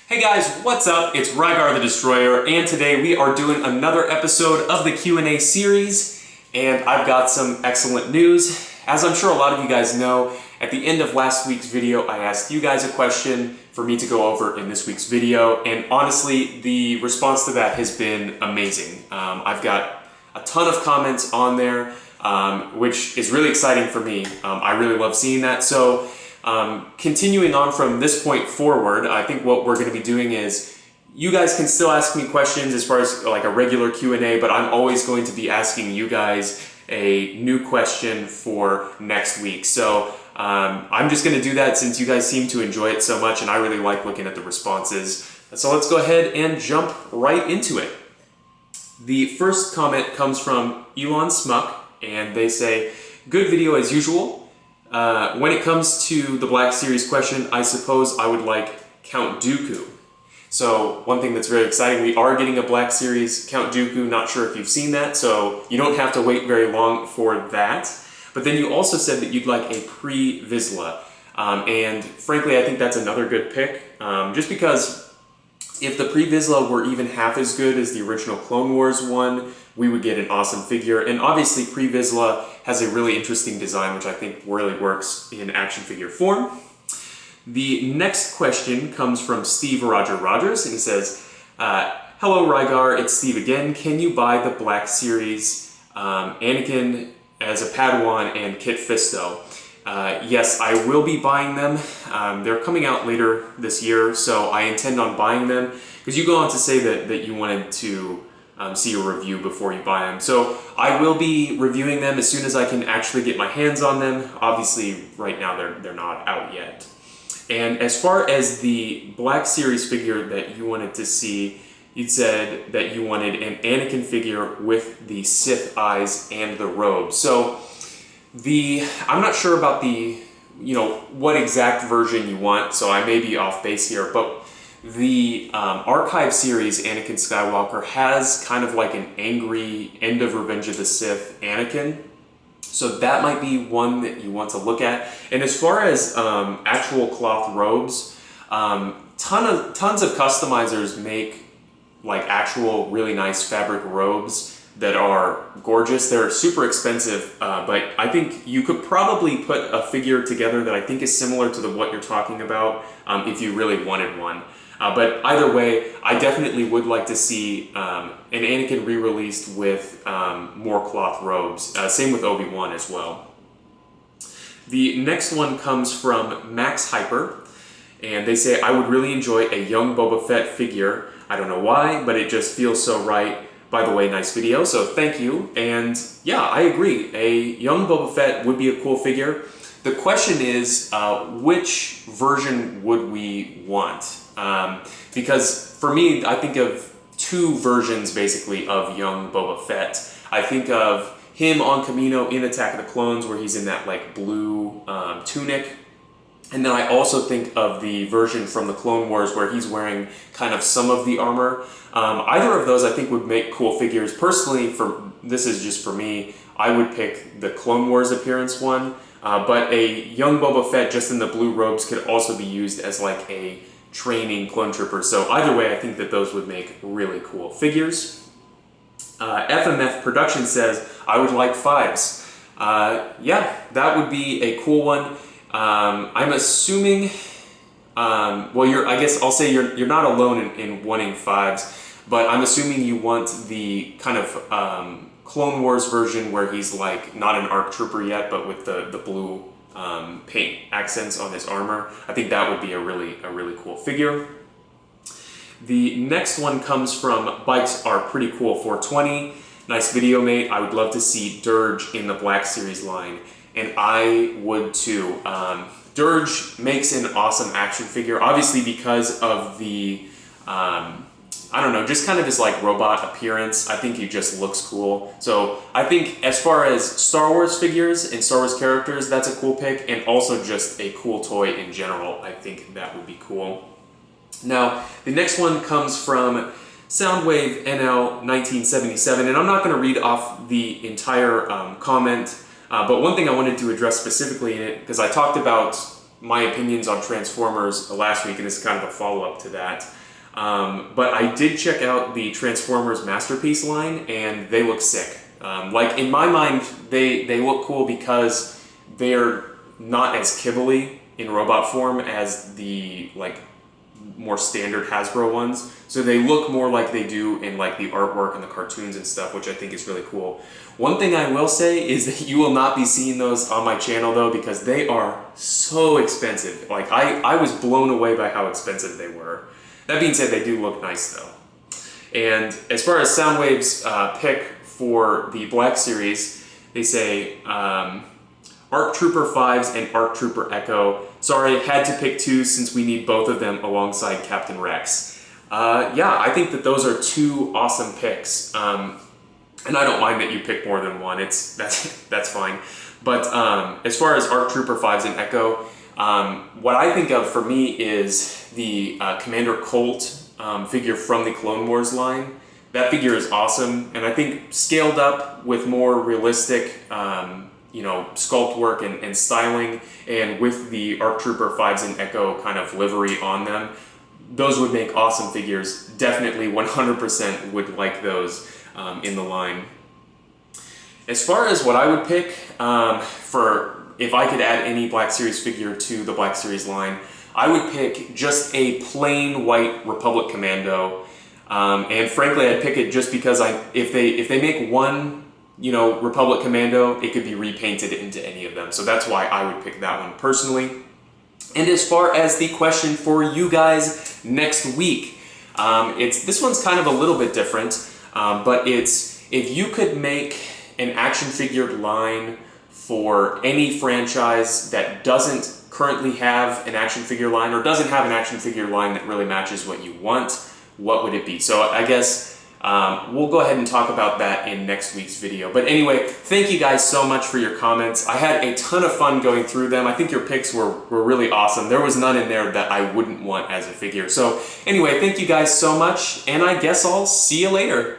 Hey guys, what's up? It's Rygar the Destroyer, and today we are doing another episode of the Q&A series, and I've got some excellent news. As I'm sure a lot of you guys know, at the end of last week's video, I asked you guys a question for me to go over in this week's video, and honestly, the response to that has been amazing. I've got a ton of comments on there, which is really exciting for me. I really love seeing that. So continuing on from this point forward, I think what we're going to be doing is you guys can still ask me questions as far as like a regular Q&A, but I'm always going to be asking you guys a new question for next week. So I'm just going to do that since you guys seem to enjoy it so much and I really like looking at the responses. So let's go ahead and jump right into it. The first comment comes from Elon Smuck, and they say, "Good video as usual. When it comes to the Black Series question, I suppose I would like Count Dooku." So one thing that's very exciting, we are getting a Black Series Count Dooku. Not sure if you've seen that, so you don't have to wait very long for that. But then you also said that you'd like a pre-Vizsla. And frankly, I think that's another good pick. Just because if the pre-Vizsla were even half as good as the original Clone Wars one, we would get an awesome figure. And obviously pre-Vizsla has a really interesting design, which I think really works in action figure form. The next question comes from Steve Roger Rogers, and he says, "Hello Rygar, it's Steve again. Can you buy the Black Series Anakin as a Padawan and Kit Fisto?" Yes, I will be buying them. They're coming out later this year, so I intend on buying them. Because you go on to say that you wanted to see a review before you buy them. So I will be reviewing them as soon as I can actually get my hands on them. Obviously, right now they're not out yet. And as far as the Black Series figure that you wanted to see, you said that you wanted an Anakin figure with the Sith eyes and the robe. So I'm not sure about what exact version you want, so I may be off base here, but the Archive series Anakin Skywalker has kind of like an angry end of Revenge of the Sith Anakin. So that might be one that you want to look at. And as far as actual cloth robes, tons of customizers make like actual really nice fabric robes that are gorgeous. They're super expensive, but I think you could probably put a figure together that I think is similar to what you're talking about if you really wanted one. But either way, I definitely would like to see an Anakin re-released with more cloth robes. Same with Obi-Wan as well. The next one comes from Max Hyper, and they say, "I would really enjoy a young Boba Fett figure. I don't know why, but it just feels so right. By the way, nice video," so thank you. And yeah, I agree. A young Boba Fett would be a cool figure. The question is, which version would we want? Because for me, I think of two versions basically of young Boba Fett. I think of him on Kamino in Attack of the Clones, where he's in that like blue tunic. And then I also think of the version from the Clone Wars where he's wearing kind of some of the armor. Either of those I think would make cool figures. Personally, this is just for me, I would pick the Clone Wars appearance one. But a young Boba Fett just in the blue robes could also be used as like a training clone trooper. So either way, I think that those would make really cool figures. FMF Production says, "I would like fives." Yeah, that would be a cool one. I'm assuming, I guess I'll say you're not alone in wanting fives, but I'm assuming you want the kind of Clone Wars version where he's like not an ARC trooper yet, but with the blue paint accents on his armor. I think that would be a really cool figure. The next one comes from Bikes Are Pretty Cool 420. "Nice video, mate. I would love to see Dirge in the Black Series line." And I would too. Dirge makes an awesome action figure, obviously because of the, I don't know, just kind of his like robot appearance. I think he just looks cool. So I think as far as Star Wars figures and Star Wars characters, that's a cool pick, and also just a cool toy in general. I think that would be cool. Now, the next one comes from Soundwave NL 1977, and I'm not going to read off the entire comment, but one thing I wanted to address specifically in it, because I talked about my opinions on Transformers last week, and this is kind of a follow-up to that. But I did check out the Transformers Masterpiece line, and they look sick. Like, in my mind, they look cool because they're not as kibbly in robot form as the, like, more standard Hasbro ones. So they look more like they do in, like, the artwork and the cartoons and stuff, which I think is really cool. One thing I will say is that you will not be seeing those on my channel, though, because they are so expensive. Like, I was blown away by how expensive they were. That being said, they do look nice, though. And as far as Soundwave's pick for the Black Series, they say ARC Trooper 5s and ARC Trooper Echo. Sorry, had to pick two since we need both of them alongside Captain Rex. Yeah, I think that those are two awesome picks. And I don't mind that you pick more than one. That's fine. But as far as ARC Trooper 5s and Echo, what I think of for me is the Commander Colt figure from the Clone Wars line. That figure is awesome, and I think scaled up with more realistic you know, sculpt work and styling, and with the ARC Trooper 5s and Echo kind of livery on them, those would make awesome figures. Definitely 100% would like those in the line. As far as what I would pick for if I could add any Black Series figure to the Black Series line, I would pick just a plain white Republic Commando. And frankly, I'd pick it just because if they make one, you know, Republic Commando, it could be repainted into any of them. So that's why I would pick that one personally. And as far as the question for you guys next week, this one's kind of a little bit different, but it's if you could make an action figure line for any franchise that doesn't currently have an action figure line or doesn't have an action figure line that really matches what you want, what would it be? So I guess we'll go ahead and talk about that in next week's video. But anyway, thank you guys so much for your comments. I had a ton of fun going through them. I think your picks were really awesome. There was none in there that I wouldn't want as a figure. So anyway, thank you guys so much, and I guess I'll see you later.